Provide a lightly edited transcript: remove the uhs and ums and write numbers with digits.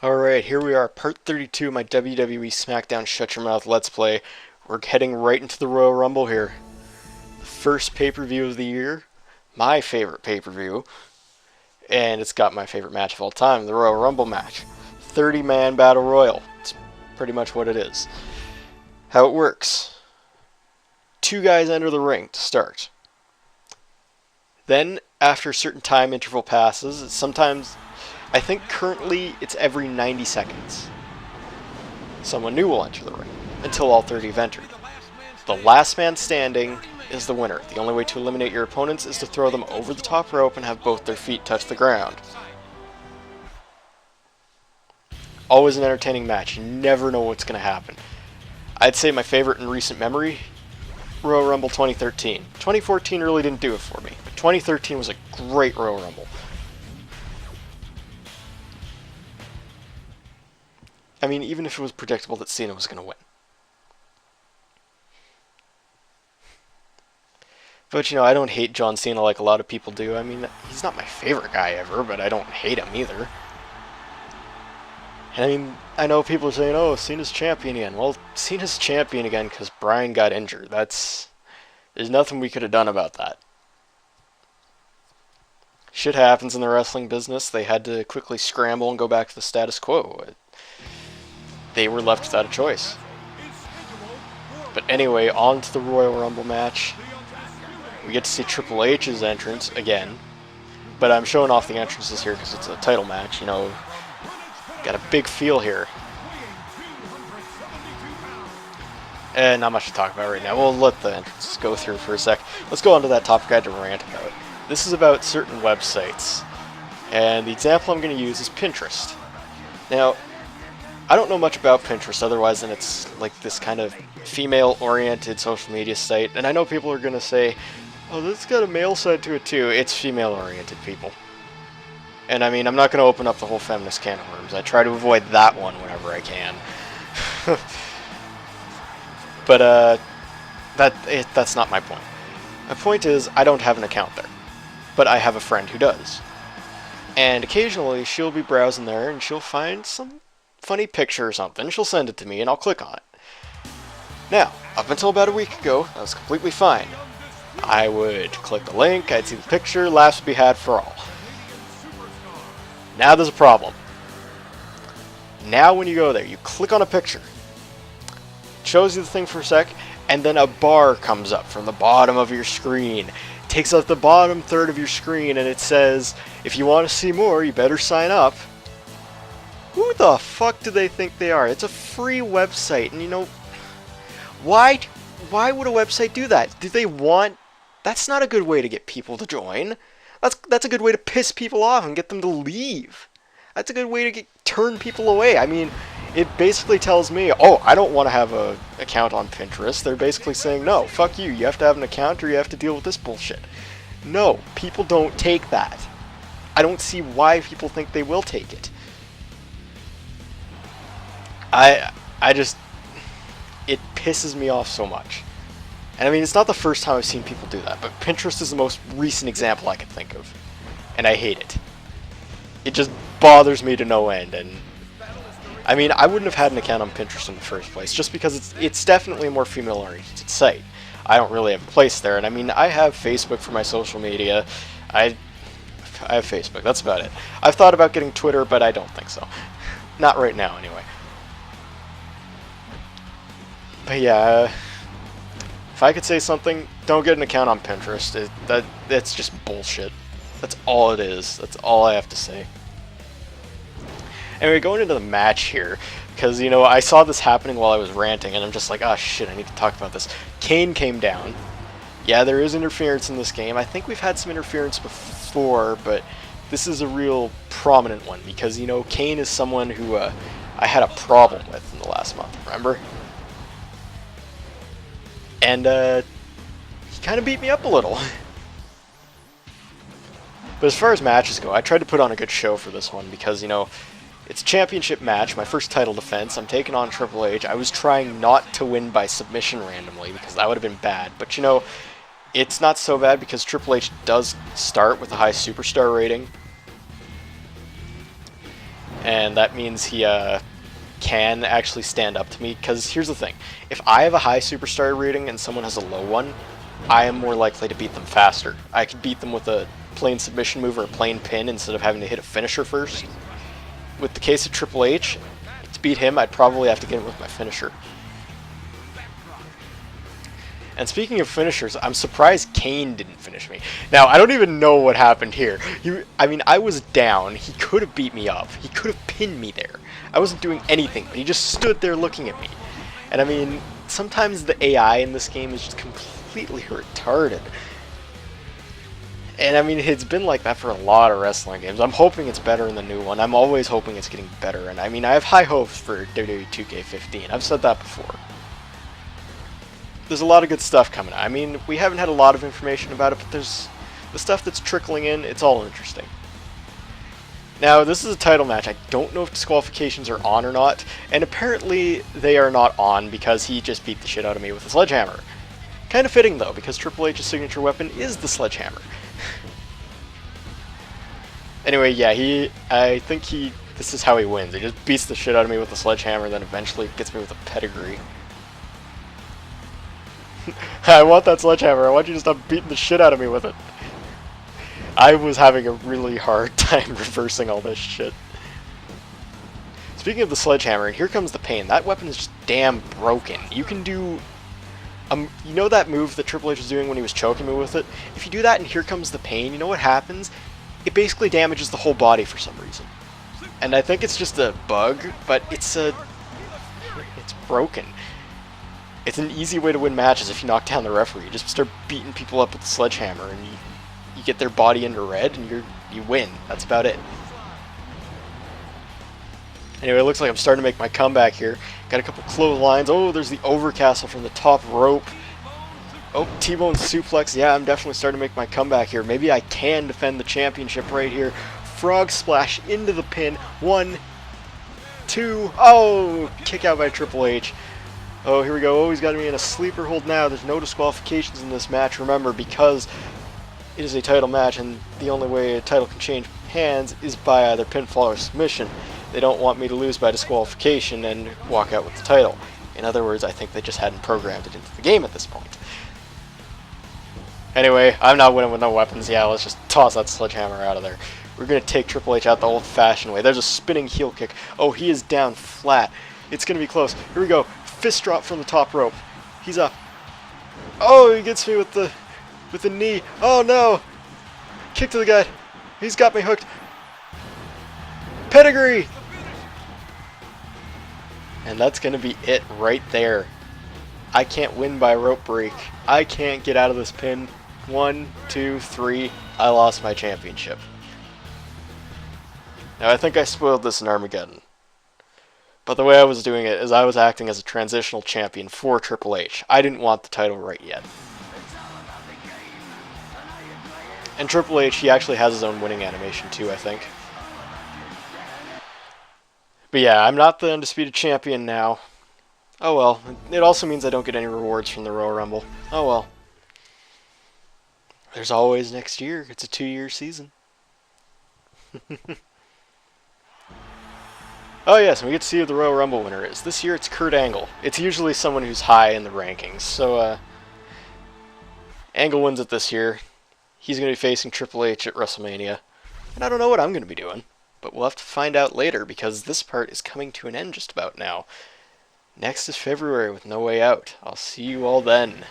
Alright, here we are, part 32 of my WWE Smackdown Shut Your Mouth Let's Play. We're heading right into the Royal Rumble here. The first pay-per-view of the year, my favorite pay-per-view, and it's got my favorite match of all time, the Royal Rumble match. 30-man Battle Royal. It's pretty much what it is. How it works. Two guys enter the ring to start. Then, after a certain time interval passes, sometimes, I think currently it's every 90 seconds. Someone new will enter the ring, until all 30 have entered. The last man standing is the winner. The only way to eliminate your opponents is to throw them over the top rope and have both their feet touch the ground. Always an entertaining match. You never know what's going to happen. I'd say my favorite in recent memory, Royal Rumble 2013. 2014 really didn't do it for me, but 2013 was a great Royal Rumble. I mean, even if it was predictable that Cena was going to win. But, I don't hate John Cena like a lot of people do. I mean, he's not my favorite guy ever, but I don't hate him either. And I mean, I know people are saying, oh, Cena's champion again. Well, Cena's champion again because Bryan got injured. There's nothing we could have done about that. Shit happens in the wrestling business. They had to quickly scramble and go back to the status quo. They were left without a choice. But anyway, on to the Royal Rumble match. We get to see Triple H's entrance again. But I'm showing off the entrances here because it's a title match, Got a big feel here. And not much to talk about right now. We'll let the entrances go through for a sec. Let's go on to that topic I had to rant about. This is about certain websites. And the example I'm going to use is Pinterest. Now, I don't know much about Pinterest otherwise than it's like this kind of female-oriented social media site. And I know people are going to say, oh, this has got a male side to it too. It's female-oriented, people. And I mean, I'm not going to open up the whole feminist can of worms. I try to avoid that one whenever I can. But that's not my point. My point is, I don't have an account there. But I have a friend who does. And occasionally, she'll be browsing there and she'll find some funny picture or something. She'll send it to me and I'll click on it. Now, up until about a week ago, that was completely fine. I would click the link, I'd see the picture, laughs would be had for all. Now there's a problem. Now when you go there, you click on a picture. It shows you the thing for a sec, and then a bar comes up from the bottom of your screen. It takes up the bottom third of your screen, and it says, if you want to see more, you better sign up. Who the fuck do they think they are? It's a free website, and why would a website do that? Do they want... That's not a good way to get people to join. That's a good way to piss people off and get them to leave. That's a good way to turn people away. I mean, it basically tells me, oh, I don't want to have an account on Pinterest. They're basically saying, no, fuck you. You have to have an account or you have to deal with this bullshit. No, people don't take that. I don't see why people think they will take it. It pisses me off so much. And I mean, it's not the first time I've seen people do that, but Pinterest is the most recent example I can think of. And I hate it. It just bothers me to no end, and... I mean, I wouldn't have had an account on Pinterest in the first place, just because it's definitely a more female-oriented site. I don't really have a place there, and I mean, I have Facebook for my social media. I have Facebook, that's about it. I've thought about getting Twitter, but I don't think so. Not right now, anyway. But yeah, if I could say something, don't get an account on Pinterest. That's just bullshit. That's all it is. That's all I have to say. Anyway, going into the match here, because, I saw this happening while I was ranting, and I'm just like, oh shit, I need to talk about this. Kane came down. Yeah, there is interference in this game. I think we've had some interference before, but this is a real prominent one, because, Kane is someone who I had a problem with in the last month, remember? And he kind of beat me up a little. But as far as matches go, I tried to put on a good show for this one because, it's a championship match, my first title defense. I'm taking on Triple H. I was trying not to win by submission randomly because that would have been bad. But, it's not so bad because Triple H does start with a high superstar rating. and that means he can actually stand up to me, because here's the thing. If I have a high superstar rating and someone has a low one, I am more likely to beat them faster. I could beat them with a plain submission move or a plain pin instead of having to hit a finisher first. With the case of Triple H, to beat him, I'd probably have to get him with my finisher. And speaking of finishers, I'm surprised Kane didn't finish me. Now, I don't even know what happened here. I mean, I was down. He could have beat me up. He could have pinned me there. I wasn't doing anything, but he just stood there looking at me. And I mean, sometimes the AI in this game is just completely retarded. And I mean, it's been like that for a lot of wrestling games. I'm hoping it's better in the new one. I'm always hoping it's getting better. And I mean, I have high hopes for WWE 2K15. I've said that before. There's a lot of good stuff coming out. I mean, we haven't had a lot of information about it, but there's the stuff that's trickling in. It's all interesting. Now, this is a title match. I don't know if disqualifications are on or not, and apparently they are not on because he just beat the shit out of me with a sledgehammer. Kind of fitting, though, because Triple H's signature weapon is the sledgehammer. Anyway, yeah, I think this is how he wins. He just beats the shit out of me with a sledgehammer, and then eventually gets me with a pedigree. I want that sledgehammer. I want you to stop beating the shit out of me with it. I was having a really hard time reversing all this shit. Speaking of the sledgehammer, and here comes the pain. That weapon is just damn broken. You can do... you know that move that Triple H was doing when he was choking me with it? If you do that and here comes the pain, you know what happens? It basically damages the whole body for some reason. And I think it's just a bug, but it's broken. It's an easy way to win matches if you knock down the referee. You just start beating people up with the sledgehammer, and you get their body into red, and you win. That's about it. Anyway, it looks like I'm starting to make my comeback here. Got a couple clotheslines. Oh, there's the overcastle from the top rope. Oh, T-bone suplex. Yeah, I'm definitely starting to make my comeback here. Maybe I can defend the championship right here. Frog splash into the pin. 1, 2. Oh, kick out by Triple H. Oh, here we go. Oh, he's got me in a sleeper hold now. There's no disqualifications in this match, remember, because it is a title match, and the only way a title can change hands is by either pinfall or submission. They don't want me to lose by disqualification and walk out with the title. In other words, I think they just hadn't programmed it into the game at this point. Anyway, I'm not winning with no weapons. Yeah, let's just toss that sledgehammer out of there. We're going to take Triple H out the old-fashioned way. There's a spinning heel kick. Oh, he is down flat. It's going to be close. Here we go. Fist drop from the top rope. He's up. Oh, he gets me with the knee. Oh no! Kick to the gut. He's got me hooked. Pedigree! And that's gonna be it right there. I can't win by rope break. I can't get out of this pin. 1, 2, 3. I lost my championship. Now I think I spoiled this in Armageddon. But the way I was doing it is I was acting as a transitional champion for Triple H. I didn't want the title right yet. And Triple H, he actually has his own winning animation too, I think. But yeah, I'm not the undisputed champion now. Oh well. It also means I don't get any rewards from the Royal Rumble. Oh well. There's always next year. It's a 2-year season. Oh yes, and we get to see who the Royal Rumble winner is. This year it's Kurt Angle. It's usually someone who's high in the rankings. So, Angle wins it this year. He's going to be facing Triple H at WrestleMania. And I don't know what I'm going to be doing. But we'll have to find out later, because this part is coming to an end just about now. Next is February with No Way Out. I'll see you all then.